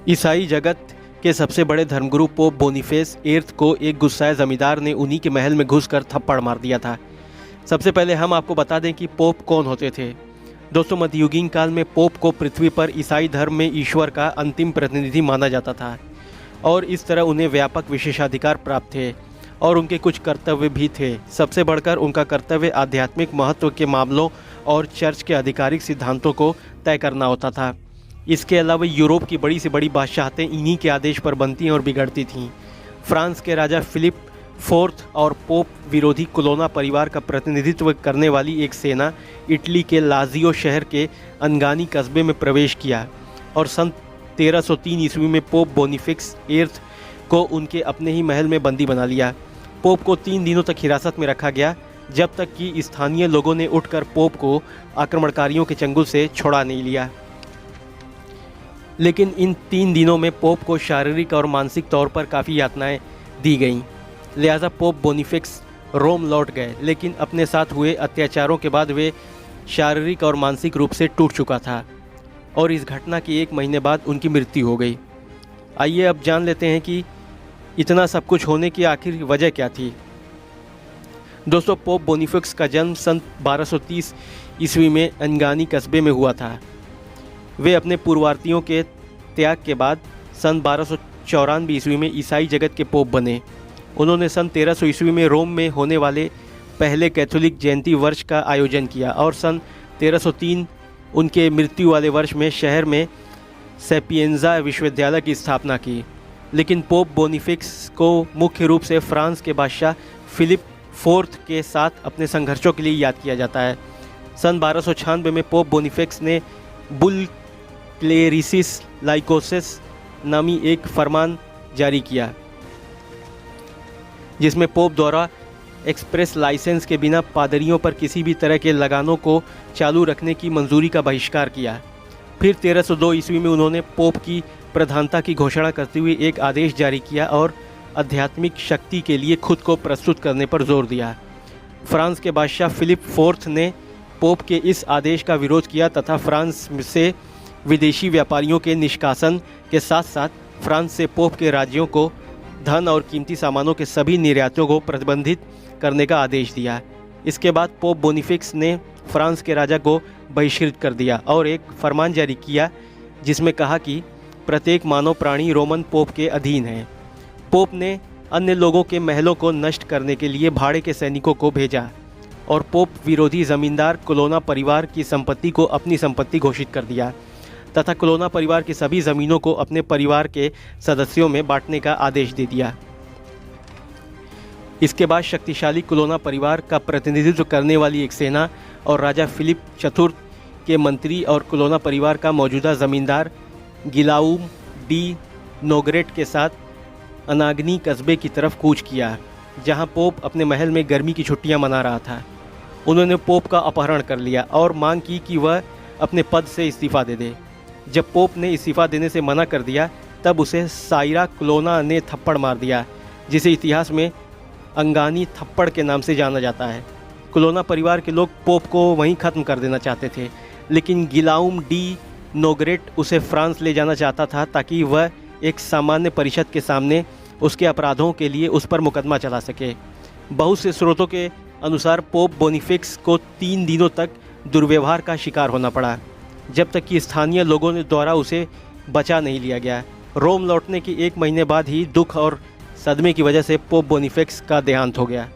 ईसाई जगत के सबसे बड़े धर्मगुरु पोप बोनीफेस एर्थ को एक गुस्साए जमींदार ने उन्हीं के महल में घुसकर थप्पड़ मार दिया था। सबसे पहले हम आपको बता दें कि पोप कौन होते थे। दोस्तों, मध्ययुगीन काल में पोप को पृथ्वी पर ईसाई धर्म में ईश्वर का अंतिम प्रतिनिधि माना जाता था और इस तरह उन्हें व्यापक विशेषाधिकार प्राप्त थे और उनके कुछ कर्तव्य भी थे। सबसे बढ़कर उनका कर्तव्य आध्यात्मिक महत्व के मामलों और चर्च के आधिकारिक सिद्धांतों को तय करना होता था। इसके अलावा यूरोप की बड़ी से बड़ी बादशाहतें इन्हीं के आदेश पर बनती और बिगड़ती थीं। फ्रांस के राजा फिलिप फोर्थ और पोप विरोधी कोलोना परिवार का प्रतिनिधित्व करने वाली एक सेना इटली के लाजियो शहर के अनगानी कस्बे में प्रवेश किया और सन 1303 ईस्वी में पोप बोनीफेक्स एर्थ को उनके अपने ही महल में बंदी बना लिया। पोप को 3 दिनों तक हिरासत में रखा गया, जब तक कि स्थानीय लोगों ने उठकर पोप को आक्रमणकारियों के चंगुल से छुड़ा नहीं लिया। लेकिन इन 3 दिनों में पोप को शारीरिक और मानसिक तौर पर काफ़ी यातनाएं दी गईं। लिहाजा पोप बोनीफेक्स रोम लौट गए, लेकिन अपने साथ हुए अत्याचारों के बाद वे शारीरिक और मानसिक रूप से टूट चुका था और इस घटना के 1 महीने बाद उनकी मृत्यु हो गई। आइए अब जान लेते हैं कि इतना सब कुछ होने की आखिर वजह क्या थी। दोस्तों, पोप बोनीफेक्स का जन्म सन 1230 ईस्वी में अनगानी कस्बे में हुआ था। वे अपने पूर्ववर्तियों के त्याग के बाद सन 1294 ईस्वी में ईसाई जगत के पोप बने। उन्होंने सन 1300 ईस्वी में रोम में होने वाले पहले कैथोलिक जयंती वर्ष का आयोजन किया और सन 1303 उनके मृत्यु वाले वर्ष में शहर में सेपिएंजा विश्वविद्यालय की स्थापना की। लेकिन पोप बोनीफेक्स को मुख्य रूप से फ्रांस के बादशाह फिलिप फोर्थ के साथ अपने संघर्षों के लिए याद किया जाता है। सन 1296 में पोप बोनीफेक्स ने बुल क्लेरिसिस लाइकोसिस नामी एक फरमान जारी किया, जिसमें पोप द्वारा एक्सप्रेस लाइसेंस के बिना पादरियों पर किसी भी तरह के लगानों को चालू रखने की मंजूरी का बहिष्कार किया। फिर 1302 ईस्वी में उन्होंने पोप की प्रधानता की घोषणा करते हुए एक आदेश जारी किया और आध्यात्मिक शक्ति के लिए खुद को प्रस्तुत करने पर जोर दिया। फ्रांस के बादशाह फिलिप फोर्थ ने पोप के इस आदेश का विरोध किया तथा फ्रांस से विदेशी व्यापारियों के निष्कासन के साथ साथ फ्रांस से पोप के राज्यों को धन और कीमती सामानों के सभी निर्यातों को प्रतिबंधित करने का आदेश दिया। इसके बाद पोप बोनीफेक्स ने फ्रांस के राजा को बहिष्कृत कर दिया और एक फरमान जारी किया, जिसमें कहा कि प्रत्येक मानव प्राणी रोमन पोप के अधीन है। पोप ने अन्य लोगों के महलों को नष्ट करने के लिए भाड़े के सैनिकों को भेजा और पोप विरोधी जमींदार कोलोना परिवार की संपत्ति को अपनी संपत्ति घोषित कर दिया तथा कोलोना परिवार की सभी ज़मीनों को अपने परिवार के सदस्यों में बांटने का आदेश दे दिया। इसके बाद शक्तिशाली कोलोना परिवार का प्रतिनिधित्व करने वाली एक सेना और राजा फिलिप चतुर्थ के मंत्री और कोलोना परिवार का मौजूदा ज़मींदार गिलाउम डी नोगरेट के साथ अनाग्नी कस्बे की तरफ कूच किया, जहां पोप अपने महल में गर्मी की छुट्टियां मना रहा था। उन्होंने पोप का अपहरण कर लिया और मांग की कि वह अपने पद से इस्तीफ़ा दे दे। जब पोप ने इस्तीफ़ा देने से मना कर दिया, तब उसे साइरा कोलोना ने थप्पड़ मार दिया, जिसे इतिहास में अंगानी थप्पड़ के नाम से जाना जाता है। कोलोना परिवार के लोग पोप को वहीं ख़त्म कर देना चाहते थे, लेकिन गिलाउम डी नोगरेट उसे फ्रांस ले जाना चाहता था ताकि वह एक सामान्य परिषद के सामने उसके अपराधों के लिए उस पर मुकदमा चला सके। बहुत से स्रोतों के अनुसार पोप बोनीफेक्स को 3 दिनों तक दुर्व्यवहार का शिकार होना पड़ा, जब तक कि स्थानीय लोगों ने द्वारा उसे बचा नहीं लिया गया। रोम लौटने के 1 महीने बाद ही दुख और सदमे की वजह से पोप बोनीफेक्स का देहांत हो गया।